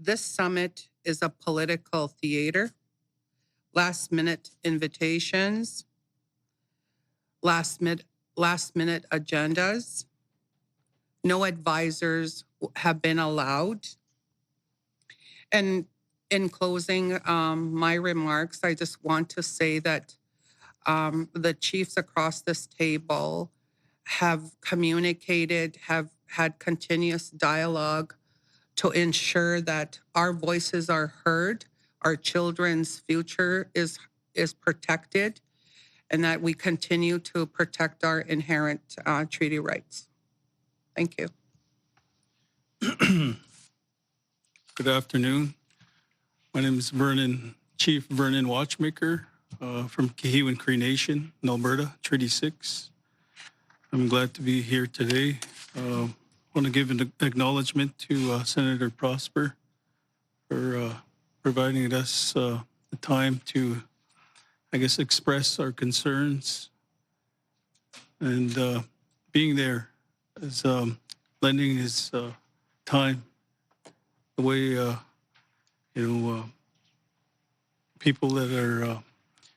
this summit is a political theater, last-minute invitations, last-minute agendas. No advisors have been allowed. And in closing my remarks, I just want to say that the chiefs across this table have communicated, have had continuous dialogue to ensure that our voices are heard, our children's future is protected, and that we continue to protect our inherent treaty rights. Thank you. Good afternoon. My name is Chief Vernon Watchmaker from Kahiwan Cree Nation in Alberta, Treaty 6. I'm glad to be here today. I want to give an acknowledgement to Senator Prosper for providing us the time to, express our concerns and being there as lending his time the way, people that are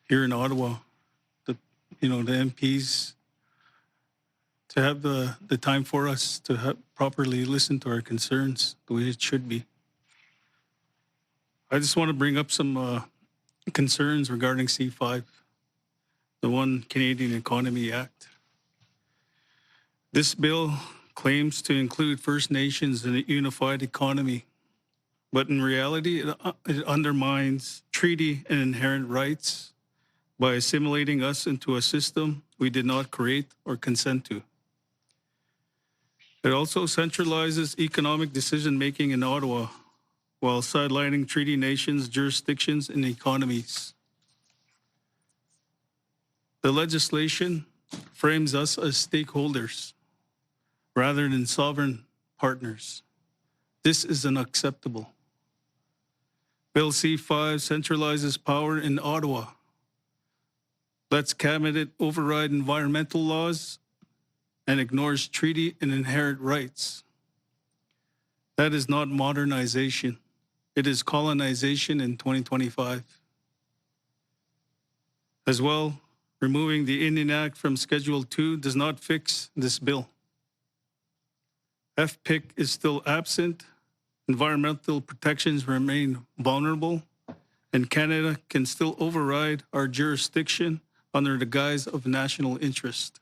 here in Ottawa, the MPs, to have the time for us to properly listen to our concerns the way it should be. I just want to bring up some concerns regarding C-5, the One Canadian Economy Act. This bill claims to include First Nations in a unified economy, but in reality, it undermines treaty and inherent rights by assimilating us into a system we did not create or consent to. It also centralizes economic decision-making in Ottawa while sidelining treaty nations' jurisdictions and economies. The legislation frames us as stakeholders rather than sovereign partners. This is unacceptable. Bill C-5 centralizes power in Ottawa, lets cabinet override environmental laws, and ignores treaty and inherent rights. That is not modernization. It is colonization in 2025. As well, removing the Indian Act from Schedule 2 does not fix this bill. FPIC is still absent, environmental protections remain vulnerable, and Canada can still override our jurisdiction under the guise of national interest.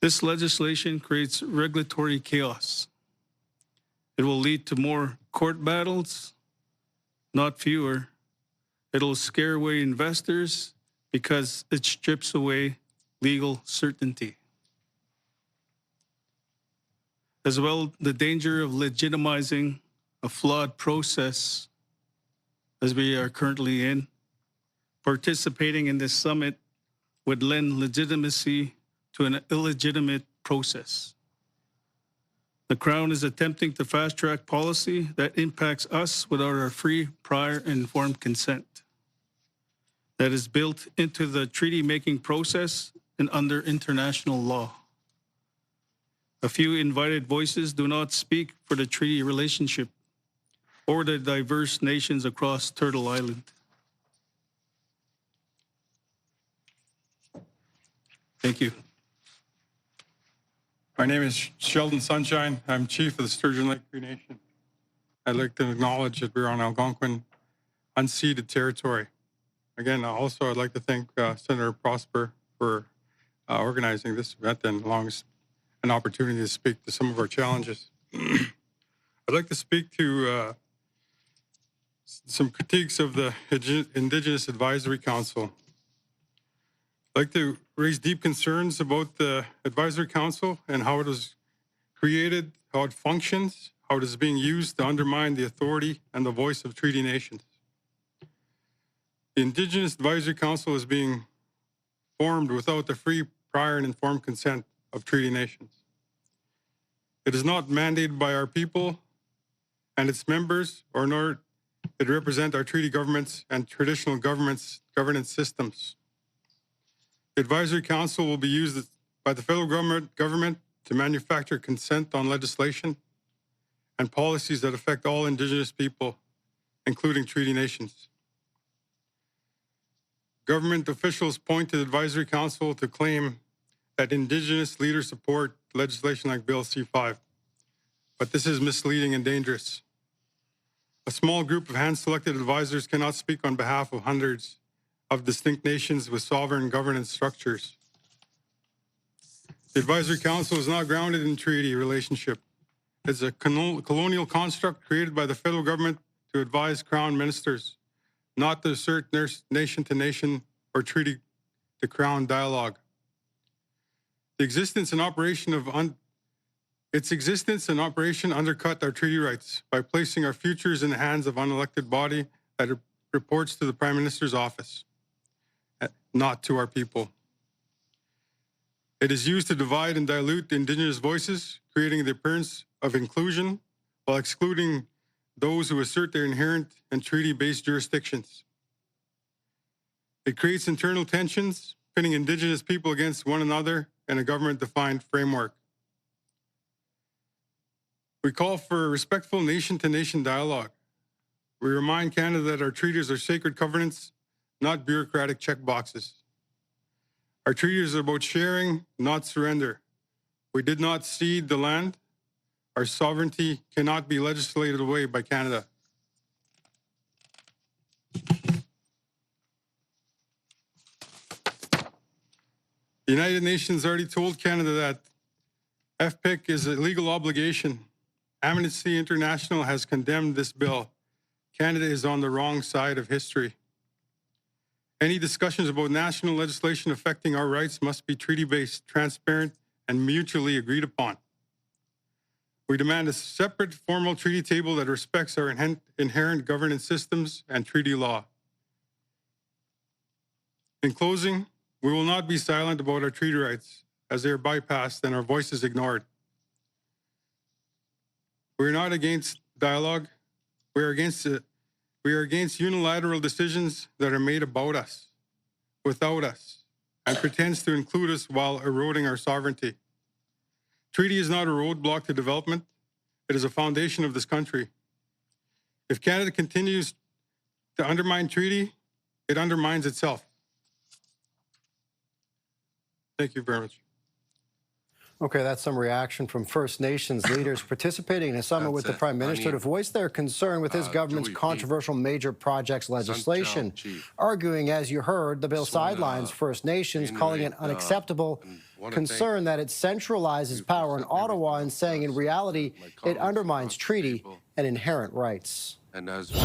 This legislation creates regulatory chaos. It will lead to more court battles, not fewer. It'll scare away investors because it strips away legal certainty. As well, the danger of legitimizing a flawed process as we are currently in. Participating in this summit would lend legitimacy to an illegitimate process. The Crown is attempting to fast-track policy that impacts us without our free, prior, and informed consent. That is built into the treaty-making process and under international law. A few invited voices do not speak for the treaty relationship or the diverse nations across Turtle Island. Thank you. My name is Sheldon Sunshine. I'm chief of the Sturgeon Lake Cree Nation. I'd like to acknowledge that we're on Algonquin unceded territory. Again, also I'd like to thank Senator Prosper for organizing this event and allowing us an opportunity to speak to some of our challenges. I'd like to speak to some critiques of the Indigenous Advisory Council. I'd like to raise deep concerns about the Advisory Council and how it was created, how it functions, how it is being used to undermine the authority and the voice of treaty nations. The Indigenous Advisory Council is being formed without the free, prior, and informed consent of treaty nations. It is not mandated by our people and its members, nor it represent our treaty governments and traditional governance systems. The Advisory Council will be used by the federal government to manufacture consent on legislation and policies that affect all Indigenous people, including treaty nations. Government officials point to the Advisory Council to claim that Indigenous leaders support legislation like Bill C-5, but this is misleading and dangerous. A small group of hand-selected advisors cannot speak on behalf of hundreds of distinct nations with sovereign governance structures. The Advisory Council is not grounded in treaty relationship. It's a colonial construct created by the federal government to advise Crown ministers, not to assert nation-to-nation or treaty-to-Crown dialogue. Its existence and operation undercut our treaty rights by placing our futures in the hands of unelected body that reports to the Prime Minister's office, not to our people. It is used to divide and dilute Indigenous voices, creating the appearance of inclusion while excluding those who assert their inherent and treaty-based jurisdictions. It creates internal tensions, pitting Indigenous people against one another in a government-defined framework. We call for a respectful nation-to-nation dialogue. We remind Canada that our treaties are sacred covenants, not bureaucratic checkboxes. Our treaties are about sharing, not surrender. We did not cede the land. Our sovereignty cannot be legislated away by Canada. The United Nations already told Canada that FPIC is a legal obligation. Amnesty International has condemned this bill. Canada is on the wrong side of history. Any discussions about national legislation affecting our rights must be treaty-based, transparent, and mutually agreed upon. We demand a separate formal treaty table that respects our inherent governance systems and treaty law. In closing, we will not be silent about our treaty rights as they are bypassed and our voices ignored. We are not against dialogue. We are against unilateral decisions that are made about us, without us, and pretends to include us while eroding our sovereignty. Treaty is not a roadblock to development. It is a foundation of this country. If Canada continues to undermine treaty, it undermines itself. Thank you very much. Okay, that's some reaction from First Nations leaders participating in a summit with the Prime Minister to voice their concern with his government's controversial major projects legislation, arguing, as you heard, the bill sidelines First Nations, calling it unacceptable, concern that it centralizes power in Ottawa, and saying in reality it undermines treaty and inherent rights. And as